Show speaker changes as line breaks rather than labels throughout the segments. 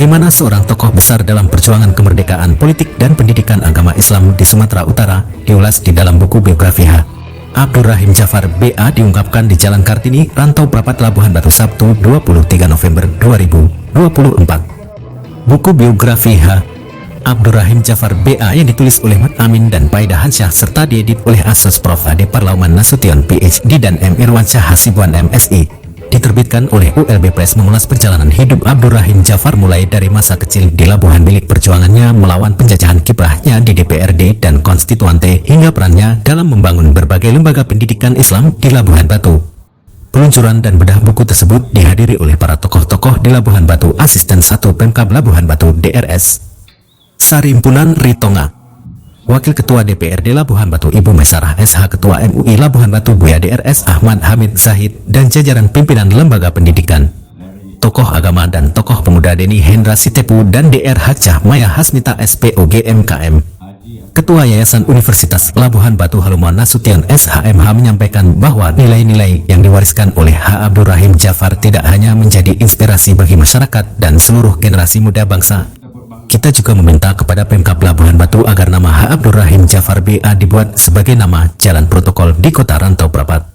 bagaimana seorang tokoh besar dalam perjuangan kemerdekaan politik dan pendidikan agama Islam di Sumatera Utara diulas di dalam buku biografi H. Abdurrahim Jafar BA diungkapkan di Jalan Kartini, Rantau Prapat, Labuhan Batu, Sabtu 23 November 2024. Buku biografi H. Abdurrahim Jafar BA yang ditulis oleh Mat Amin dan Paida Hansyah serta diedit oleh Assos Prof. Ade Parlauman Nasution PhD dan M. Irwansyah Hasibuan MSI. Diterbitkan oleh ULB Press, mengulas perjalanan hidup Abdurrahim Jafar mulai dari masa kecil di Labuhan Bilik, perjuangannya melawan penjajahan, kiprahnya di DPRD dan Konstituante, hingga perannya dalam membangun berbagai lembaga pendidikan Islam di Labuhan Batu. Peluncuran dan bedah buku tersebut dihadiri oleh para tokoh-tokoh di Labuhan Batu. Asisten 1 Pemkab Labuhan Batu DRS Sarimpunan Ritonga, Wakil Ketua DPRD Labuhan Batu Ibu Mesarah SH, Ketua MUI Labuhan Batu Buya DRS Ahmad Hamid Zahid, dan jajaran pimpinan lembaga pendidikan. Tokoh agama dan tokoh pemuda Deni Hendra Sitepu dan DR Hajah Maya Hasmita SPOG MKM. Ketua Yayasan Universitas Labuhan Batu Haluman Nasution SHMH menyampaikan bahwa nilai-nilai yang diwariskan oleh H. Abdurrahim Jafar tidak hanya menjadi inspirasi bagi masyarakat dan seluruh generasi muda bangsa. Kita juga meminta kepada Pemkab Labuhan Batu agar nama H. Abdurrahim Jafar BA dibuat sebagai nama jalan protokol di Kota Rantau Prapat.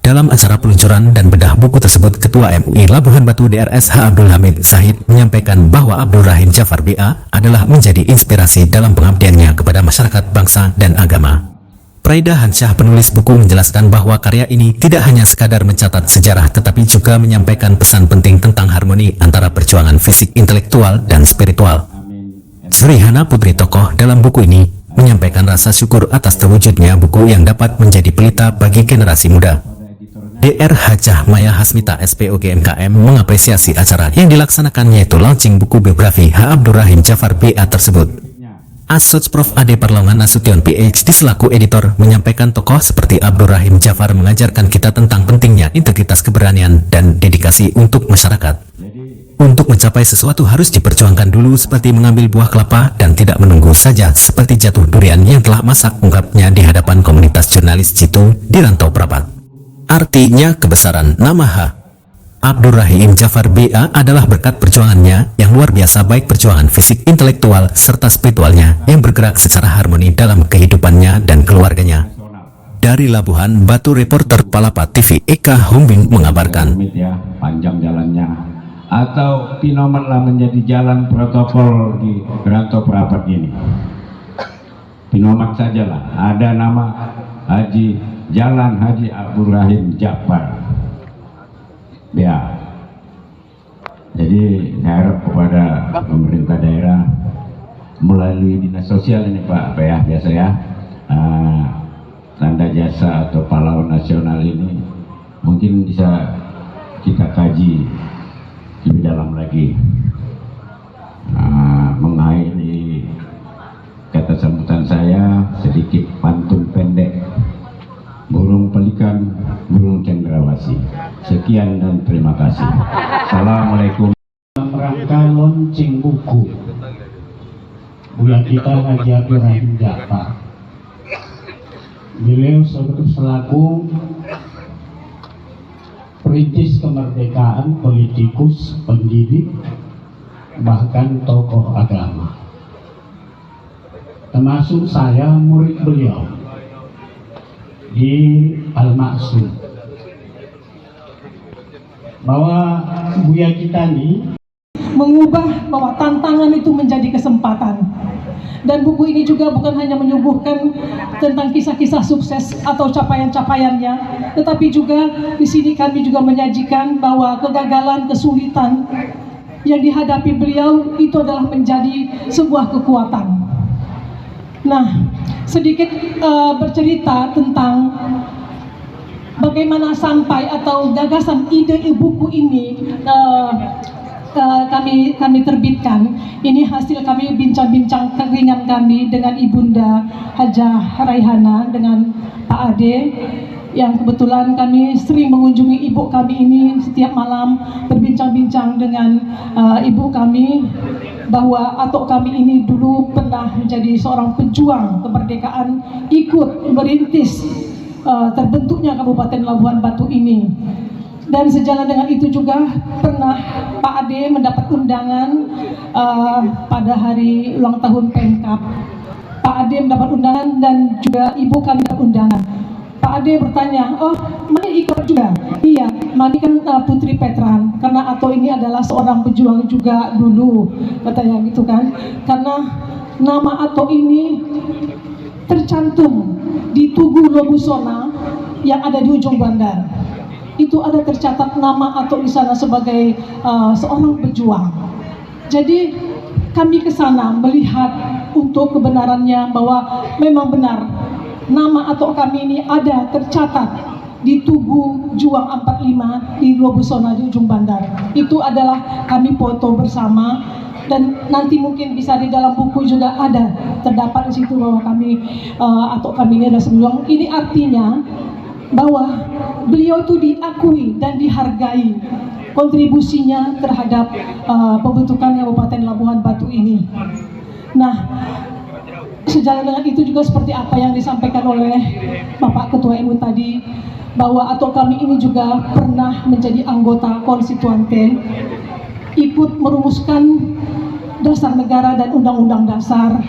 Dalam acara peluncuran dan bedah buku tersebut, Ketua MUI Labuhan Batu DRS H. Abdul Hamid Zahid menyampaikan bahwa Abdurrahim Jafar BA adalah menjadi inspirasi dalam pengabdiannya kepada masyarakat, bangsa, dan agama. Paida Hansyah, penulis buku, menjelaskan bahwa karya ini tidak hanya sekadar mencatat sejarah tetapi juga menyampaikan pesan penting tentang harmoni antara perjuangan fisik, intelektual, dan spiritual. Sri Hana Putri, tokoh dalam buku ini, menyampaikan rasa syukur atas terwujudnya buku yang dapat menjadi pelita bagi generasi muda. DR Hajah Maya Hasmita SPOG MKM mengapresiasi acara yang dilaksanakan, yaitu launching buku biografi H. Abdurrahim Jafar BA tersebut. Assos Prof. Ade Parlauman Nasution PhD selaku editor menyampaikan tokoh seperti Abdurrahim Jafar mengajarkan kita tentang pentingnya integritas, keberanian, dan dedikasi untuk masyarakat. Untuk mencapai sesuatu harus diperjuangkan dulu, seperti mengambil buah kelapa dan tidak menunggu saja seperti jatuh durian yang telah masak, ungkapnya di hadapan komunitas jurnalis Citu di Rantau Prapat. Artinya kebesaran nama H. Abdurrahim Jafar BA adalah berkat perjuangannya yang luar biasa, baik perjuangan fisik, intelektual, serta spiritualnya yang bergerak secara harmoni dalam kehidupannya dan keluarganya. Dari Labuhan Batu, reporter Palapa TV Eka Humbing mengabarkan.
Panjang jalannya, atau Pinoman menjadi jalan protokol di Rantau Prapat ini. Pinoman sajalah, ada nama Jalan Haji Abdurrahim Jafar BA. Jadi saya harap kepada pemerintah daerah melalui dinas sosial ini Pak BA, biasa ya, tanda jasa atau pahlawan nasional ini mungkin bisa kita kaji lebih dalam lagi. Mengakhiri kata sambutan saya, sedikit pantun pendek. Burung pelikan, burung cendrawasih. Sekian dan terima kasih. Assalamualaikum.
Dalam rangka launching buku bulan kita Haji Abdurrahim Jafar, beliau selaku perintis kemerdekaan, politikus, pendidik, bahkan tokoh agama, termasuk saya murid beliau di Al-Maksum, bahwa Buya kita ini
mengubah bahwa tantangan itu menjadi kesempatan. Dan buku ini juga bukan hanya menyuguhkan tentang kisah-kisah sukses atau capaian-capaiannya, tetapi juga di sini kami juga menyajikan bahwa kegagalan, kesulitan yang dihadapi beliau itu adalah menjadi sebuah kekuatan. Nah, sedikit bercerita tentang bagaimana sampai atau gagasan ide buku ini kami terbitkan. Ini hasil kami bincang-bincang ringan kami dengan Ibunda Hajah Raihana dengan Pak Ade, yang kebetulan kami sering mengunjungi ibu kami ini setiap malam, berbincang-bincang dengan ibu kami, bahwa atuk kami ini dulu pernah menjadi seorang pejuang kemerdekaan, ikut merintis terbentuknya Kabupaten Labuhan Batu ini. Dan sejalan dengan itu juga pernah Pak Ade mendapat undangan pada hari ulang tahun Pemkab. Pak Ade mendapat undangan dan juga ibu kami mendapat undangan. Pak Ade bertanya, oh Mani ikut juga? Iya, Mani kan putri Petran, karena Ato ini adalah seorang pejuang juga dulu, katanya gitu kan. Karena nama Ato ini tercantum di Tugu Lobusona yang ada di ujung bandar. Itu ada tercatat nama Ato di sana sebagai seorang pejuang. Jadi kami ke sana melihat untuk kebenarannya bahwa memang benar nama Ato kami ini ada tercatat di Tugu Juang 45 di Lobusona di ujung bandar. Itu adalah kami foto bersama dan nanti mungkin bisa di dalam buku juga ada terdapat di situ bahwa kami Ato kami ini adalah pejuang. Ini artinya bahwa beliau itu diakui dan dihargai kontribusinya terhadap pembentukan Kabupaten Labuhan Batu ini. Nah, sejalan dengan itu juga seperti apa yang disampaikan oleh Bapak Ketua MU tadi, bahwa Ato kami ini juga pernah menjadi anggota konstituante, ikut merumuskan dasar negara dan undang-undang dasar.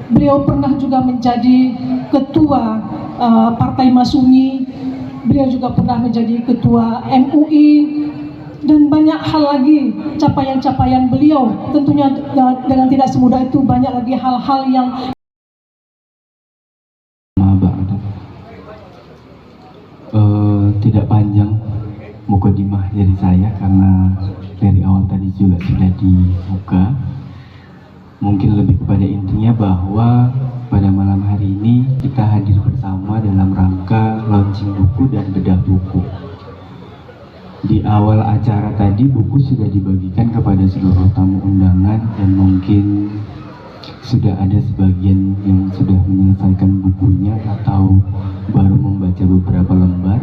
Beliau pernah juga menjadi ketua Partai Masumi, beliau juga pernah menjadi ketua MUI, dan banyak hal lagi capaian-capaian beliau. Tentunya dengan tidak semudah itu banyak lagi hal-hal yang
tidak panjang mukadimah dari saya karena dari awal tadi juga sudah dibuka. Mungkin lebih kepada intinya bahwa pada malam hari ini kita hadir bersama dalam rangka launching buku dan bedah buku. Di awal acara tadi buku sudah dibagikan kepada seluruh tamu undangan dan mungkin sudah ada sebagian yang sudah menyelesaikan bukunya atau baru membaca beberapa lembar.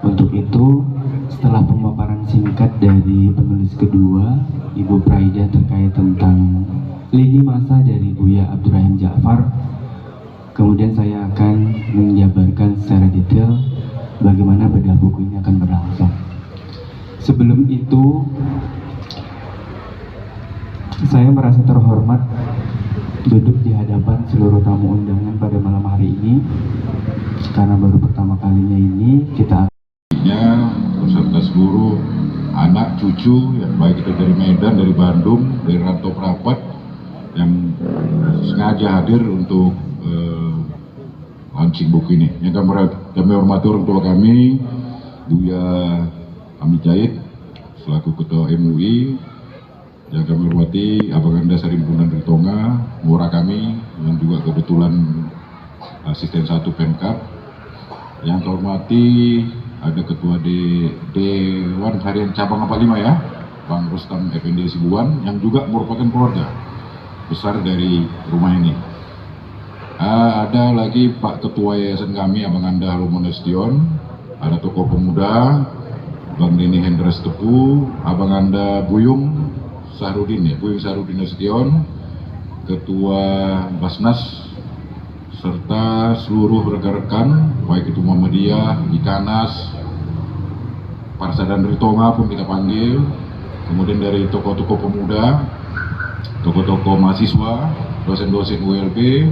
Untuk itu, setelah pemaparan singkat dari penulis kedua, Ibu Praida terkait tentang lini masa dari Buya Abdurrahim Ja'far, kemudian saya akan menjabarkan secara detail bagaimana bedah buku ini akan berlangsung. Sebelum itu, saya merasa terhormat duduk di hadapan seluruh tamu undangan pada malam hari ini, karena baru pertama kalinya ini kita
beserta seluruh anak cucu yang baik itu dari Medan, dari Bandung, dari rantau perapat yang sengaja hadir untuk launching buku ini. Yang kami hormati orang tua kami, Buya Hamid Jaid selaku Ketua MUI, yang kami hormati Abang Anda Sarimpunan Ritonga, murah kami yang juga kebetulan asisten 1 Pemkab. Yang kami hormati ada Ketua Dewan Harian Cabang 45 ya, Bang Rustam Effendi Sibuan, yang juga merupakan keluarga besar dari rumah ini. Ada lagi Pak Ketua Yayasan kami, Abang Anda Halumon Nasution, ada tokoh pemuda, Bang Dini Hendras Tepu, Abang Anda Buyung Sahrudin ya, Buyung Sahrudin Nasution, Ketua Basnas, serta seluruh rekan-rekan, baik itu Muhammadiyah, Ikanas, Parsa dan Ritonga pun kita panggil, kemudian dari tokoh-tokoh pemuda, tokoh-tokoh mahasiswa, dosen-dosen ULB,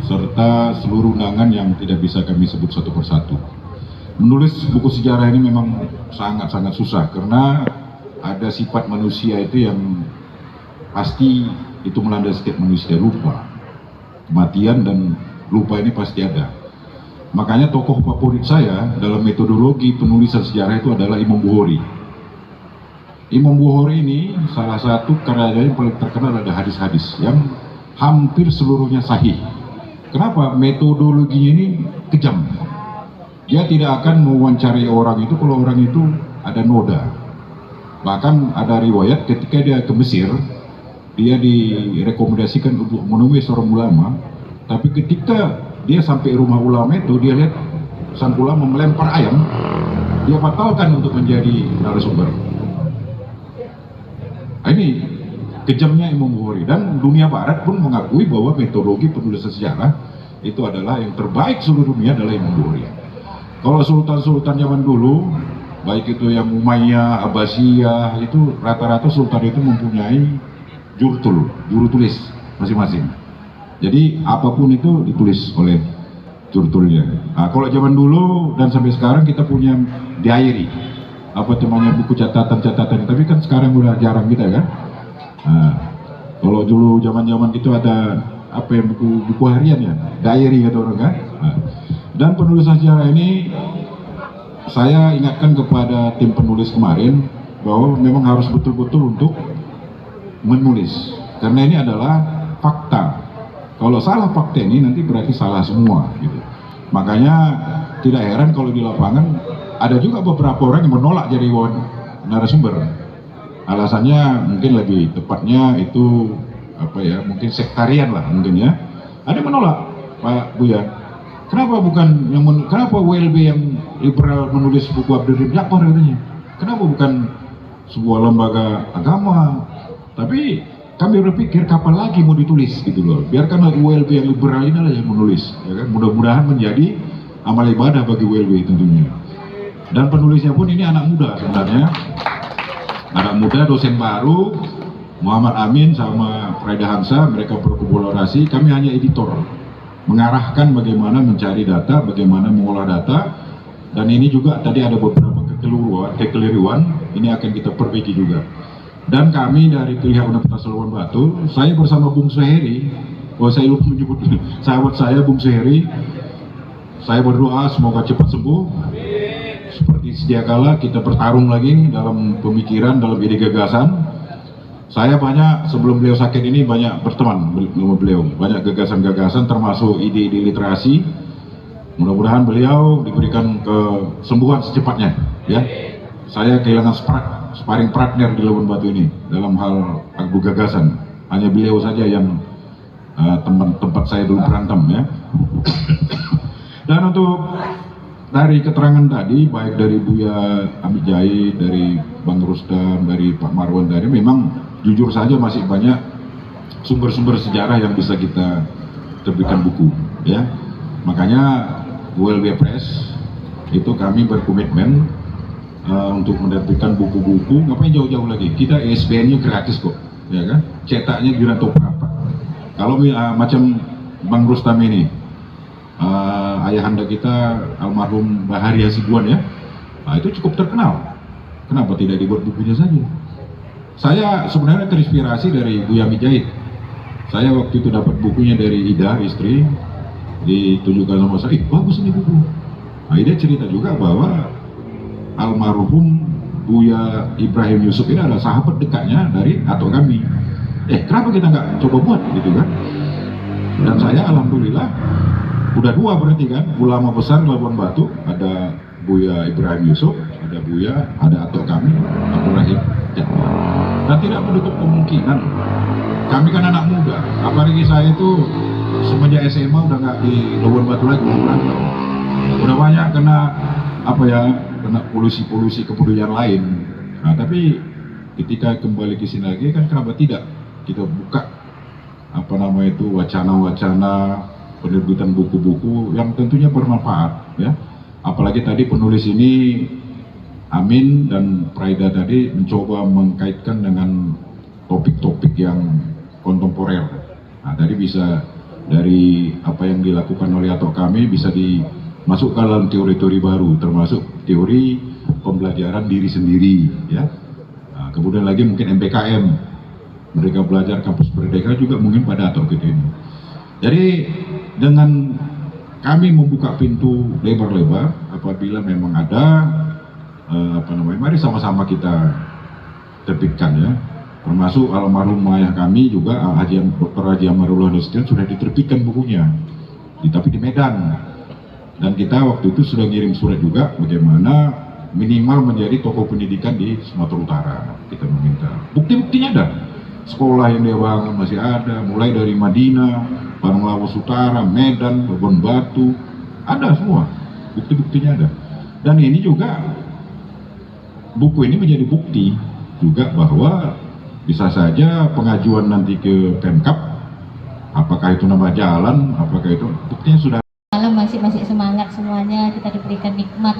serta seluruh undangan yang tidak bisa kami sebut satu persatu. Menulis buku sejarah ini memang sangat-sangat susah, karena ada sifat manusia itu yang pasti itu melanda setiap manusia, lupa. Kematian dan lupa ini pasti ada. Makanya tokoh favorit saya dalam metodologi penulisan sejarah itu adalah Imam Bukhari. Imam Bukhari ini salah satu karyanya yang paling terkenal ada hadis-hadis yang hampir seluruhnya sahih. Kenapa? Metodologinya ini kejam. Dia tidak akan mewawancarai orang itu kalau orang itu ada noda. Bahkan ada riwayat ketika dia ke Mesir, dia direkomendasikan untuk menemui seorang ulama, tapi ketika dia sampai rumah ulama itu, dia lihat sang ulama melempar ayam, dia batalkan untuk menjadi narasumber. Nah, ini kejamnya Imam Bukhari, dan dunia barat pun mengakui bahwa metodologi penulisan sejarah itu adalah yang terbaik seluruh dunia adalah Imam Bukhari. Kalau sultan-sultan zaman dulu baik itu yang Umayyah, Abbasiyah, itu rata-rata sultan itu mempunyai juru tulis masing-masing. Jadi apapun itu ditulis oleh jurutulnya. Nah, kalau zaman dulu dan sampai sekarang kita punya diary, apa namanya, buku catatan-catatan, tapi kan sekarang udah jarang kita kan. Nah, kalau dulu zaman-zaman itu ada apa yang buku harian ya, diary atau orang kan. Nah, dan penulisan sejarah ini saya ingatkan kepada tim penulis kemarin bahwa memang harus betul-betul untuk menulis, karena ini adalah fakta. Kalau salah fakta ini nanti berarti salah semua gitu. Makanya tidak heran kalau di lapangan ada juga beberapa orang yang menolak jadi narasumber. Alasannya mungkin lebih tepatnya itu apa ya, mungkin sektarian lah mungkin ya. Ada yang menolak, Pak Buya. Kenapa WLB yang liberal menulis buku Abdurrahim Ja'far katanya? Kenapa bukan sebuah lembaga agama? Tapi kami berpikir kapan lagi mau ditulis gitu loh. Biarkan WLB yang liberal ini lah yang menulis, ya kan? Mudah-mudahan menjadi amal ibadah bagi WLB tentunya. Dan penulisnya pun ini anak muda sebenarnya. Anak muda, dosen baru, Muhammad Amin sama Praida Hansa, mereka berkolaborasi. Kami hanya editor, mengarahkan bagaimana mencari data, bagaimana mengolah data. Dan ini juga tadi ada beberapa kekeliruan, ini akan kita perbaiki juga. Dan kami dari pihak Universitas Labuan Batu, saya bersama Bung Suheri, saya lupa menyebut sahabat saya Bung Suheri, saya berdoa semoga cepat sembuh. Seperti sedia kala kita bertarung lagi dalam pemikiran, dalam ide gagasan. Saya banyak sebelum beliau sakit ini banyak berteman dengan beliau, banyak gagasan-gagasan termasuk ide-ide literasi. Mudah-mudahan beliau diberikan kesembuhan secepatnya. Ya, saya kehilangan sparring partner di Labuan Batu ini dalam hal adu gagasan. Hanya beliau saja yang tempat saya dulu berantem ya. Dan untuk dari keterangan tadi, baik dari Buya Amit Jahid, dari Bang Rustam, dari Pak Marwan tadi, memang jujur saja masih banyak sumber-sumber sejarah yang bisa kita terbitkan buku ya. Makanya WLB Press itu kami berkomitmen untuk menerbitkan buku-buku. Ngapain jauh-jauh lagi, kita ISBN-nya gratis kok ya kan, cetaknya di rantau berapa. Kalau macam Bang Rustam ini, ayahanda kita almarhum Bahari Hasibuan ya, nah, itu cukup terkenal. Kenapa tidak dibuat bukunya saja? Saya sebenarnya terinspirasi dari Buya Amit Jahid. Saya waktu itu dapat bukunya dari Ida, istri, ditunjukkan sama saya, bagus ini buku. Nah, Ida cerita juga bahwa almarhum Buya Ibrahim Yusuf ini adalah sahabat dekatnya dari atau kami. Kenapa kita nggak coba buat gitu kan? Dan saya alhamdulillah udah dua berarti kan, ulama besar Labuan Batu, ada Buya Ibrahim Yusuf, ada Buya, ada atau kami, Abdurrahim Ja'far. Dan tidak menutup kemungkinan, kami kan anak muda, apalagi saya itu semenjak SMA udah nggak di Labuan Batu lagi, udah banyak kena apa ya, kena polusi kepedulian lain. Nah, tapi ketika kembali ke sini lagi kan, kenapa tidak kita buka apa nama itu wacana-wacana penerbitan buku-buku yang tentunya bermanfaat ya. Apalagi tadi penulis ini Amin dan Praida tadi mencoba mengkaitkan dengan topik-topik yang kontemporer. Nah, tadi bisa dari apa yang dilakukan oleh atau kami bisa dimasukkan dalam teori-teori baru, termasuk teori pembelajaran diri sendiri ya. Nah, kemudian lagi mungkin MPKM, mereka belajar kampus merdeka juga mungkin pada atau gitu ini. Jadi dengan kami membuka pintu lebar-lebar, apabila memang ada mari sama-sama kita terbitkan ya. Termasuk almarhum ayah kami juga Dr. Haji Amarullah Nasution sudah diterbitkan bukunya, tapi di Medan. Dan kita waktu itu sudah ngirim surat juga bagaimana minimal menjadi tokoh pendidikan di Sumatera Utara. Kita meminta bukti-buktinya ada. Sekolah yang dia bangun masih ada, mulai dari Madinah, Padang Lawas Utara, Medan, Labuan Batu, ada semua, bukti-buktinya ada. Dan ini juga, buku ini menjadi bukti juga bahwa bisa saja pengajuan nanti ke Pemkab, apakah itu nama jalan, apakah itu, buktinya sudah.
Malam Mas masih semangat semuanya, kita diberikan nikmat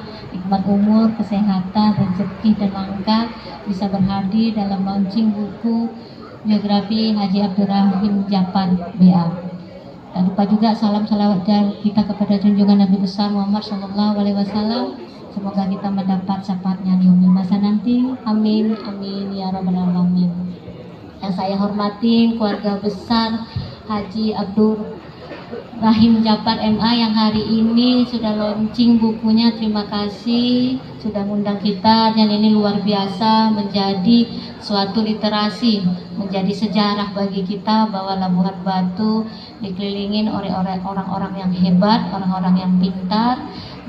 umur, kesehatan, rezeki dan langkah bisa berhadir dalam launching buku biografi Haji Abdurrahim Japar BA. Tak lupa juga salam salawat kita kepada junjungan Nabi besar Muhammad SAW. Semoga kita mendapat syafaatnya di masa nanti. Amin, amin ya rabbal alamin. Yang saya hormati keluarga besar Haji Abdurrahim Japar MA yang hari ini sudah launching bukunya. Terima kasih sudah mengundang kita, dan ini luar biasa, menjadi suatu literasi, menjadi sejarah bagi kita bahwa Labuhan Batu dikelilingin oleh orang-orang yang hebat, orang-orang yang pintar,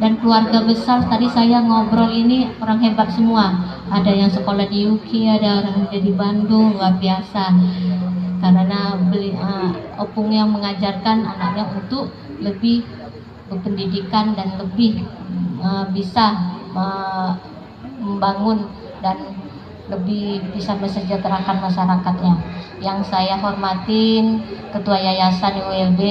dan keluarga besar. Tadi saya ngobrol ini orang hebat semua, ada yang sekolah di UK, ada orang yang di Bandung, luar biasa. Karena Opung yang mengajarkan anaknya untuk lebih berpendidikan dan lebih bisa membangun dan lebih bisa mesejahterakan masyarakatnya. Yang saya hormatin Ketua Yayasan ULB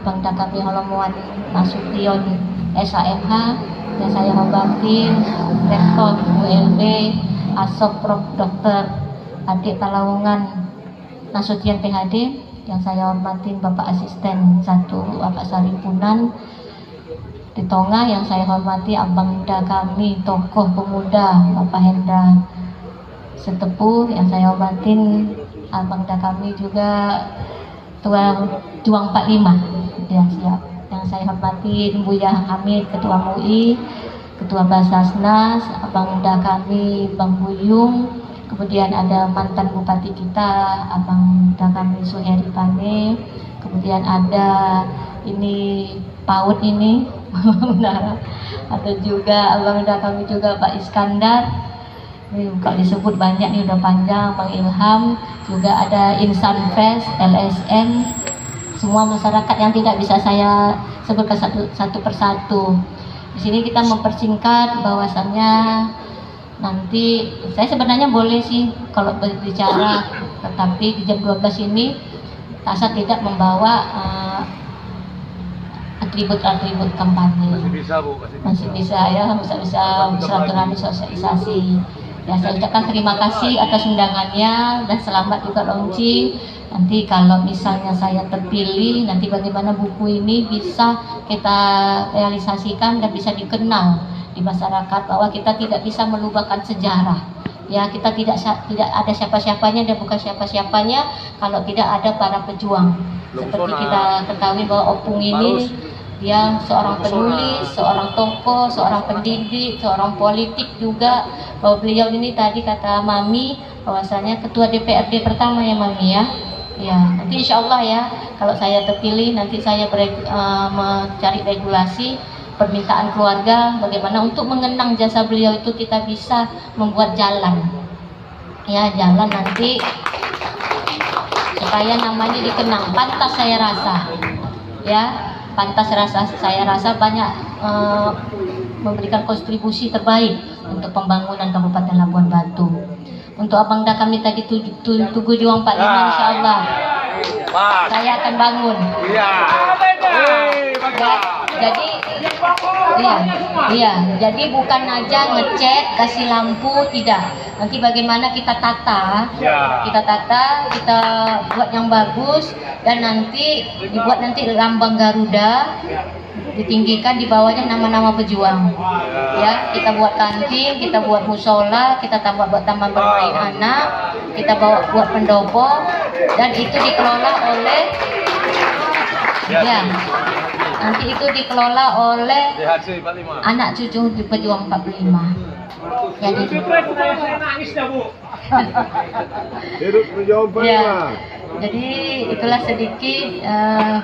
Bang Dakami Holomuan Nasution SAMH, yang saya hormatin Rektor ULB Asop Prof Dr. Adik Talaungan Nasution PhD, yang saya hormatin Bapak Asisten 1 Bapak Saripunan di Tonga, yang saya hormati Abang Da kami tokoh pemuda Bapak Hendra Setepuh, yang saya hormatin Abang Da kami juga Ketua Juang 45 ya siap, yang saya hormati Buya Hamid Ketua MUI, Ketua Basasnas, Abang Da kami Bang Buyung, kemudian ada mantan bupati kita Abang Da kami Suheri Pane, kemudian ada ini PAUD ini ada juga Abang Da kami juga Pak Iskandar. Ini kalau disebut banyak nih, udah panjang. Bang Ilham, juga ada Insan Fest, LSM, semua masyarakat yang tidak bisa saya sebutkan satu persatu. Di sini kita mempersingkat bahwasannya nanti saya sebenarnya boleh sih kalau berbicara, tetapi di jam 12 ini Tasa tidak membawa atribut-atribut kampanye. Masih bisa ya, bisa silaturahmi, sosialisasi. Ya, saya ucapkan terima kasih atas undangannya dan selamat juga launching. Nanti kalau misalnya saya terpilih, nanti bagaimana buku ini bisa kita realisasikan dan bisa dikenal di masyarakat, bahwa kita tidak bisa melupakan sejarah. Ya, kita tidak ada siapa-siapanya dan bukan siapa-siapanya kalau tidak ada para pejuang. Seperti kita ketahui bahwa Opung ini dia seorang penulis, seorang tokoh, seorang pendidik, seorang politik juga. Bahwa beliau ini tadi kata Mami bahwasanya ketua DPRD pertama ya Mami ya. Ya, nanti insya Allah ya kalau saya terpilih nanti saya mencari regulasi permintaan keluarga bagaimana untuk mengenang jasa beliau itu kita bisa membuat jalan. Ya, jalan nanti supaya namanya dikenang. Pantas saya rasa. Ya, pantas saya rasa banyak memberikan kontribusi terbaik untuk pembangunan Kabupaten Labuan Batu. Untuk Abang Da kami tadi Tugu Juang 45 insya Allah saya akan bangun. Ya, jadi bukan aja ngecat kasih lampu, tidak. Nanti bagaimana kita tata, kita buat yang bagus, dan nanti dibuat nanti lambang Garuda, ditinggikan di bawahnya nama-nama pejuang. Ya, kita buat kantin, kita buat musola, kita buat taman bermain anak, kita buat pendopo, dan itu dikelola oleh nanti itu dikelola oleh anak cucu di Pejuang 45. Jadi itulah sedikit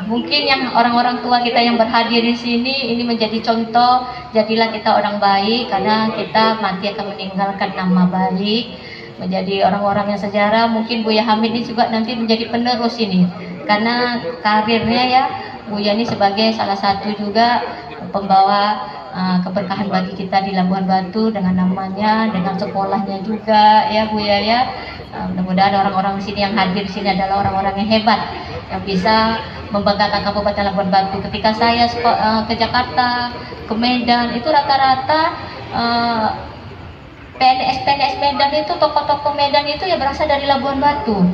mungkin yang orang-orang tua kita yang berhadir di sini ini menjadi contoh. Jadilah kita orang baik, karena kita mati akan meninggalkan nama baik, menjadi orang-orang yang sejarah. Mungkin Buya Hamid ini juga nanti menjadi penerus ini, karena karirnya ya Buya ini sebagai salah satu juga pembawa keberkahan bagi kita di Labuan Batu dengan namanya, dengan sekolahnya juga ya Buya ya. Mudah-mudahan orang-orang di sini yang hadir di sini adalah orang-orang yang hebat yang bisa membanggakan Kabupaten Labuan Batu. Ketika saya ke Jakarta, ke Medan, itu rata-rata PNS Medan itu, tokoh-tokoh Medan itu ya berasal dari Labuan Batu.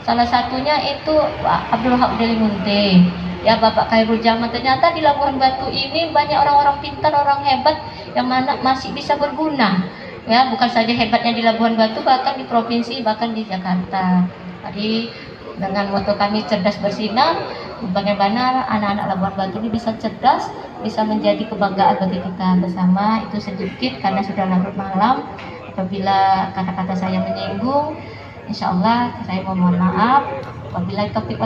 Salah satunya itu Pak Abdul Wahab Delimunte, ya Bapak Khairul Jaman. Ternyata di Labuan Batu ini banyak orang-orang pintar, orang hebat yang mana masih bisa berguna. Ya, bukan saja hebatnya di Labuan Batu, bahkan di provinsi, bahkan di Jakarta. Jadi dengan moto kami cerdas bersinar, bagaimana anak-anak Labuan Batu ini bisa cerdas, bisa menjadi kebanggaan bagi kita bersama. Itu sedikit karena sudah larut malam. Apabila kata-kata saya menyinggung, insya Allah saya mohon maaf. Apabila topik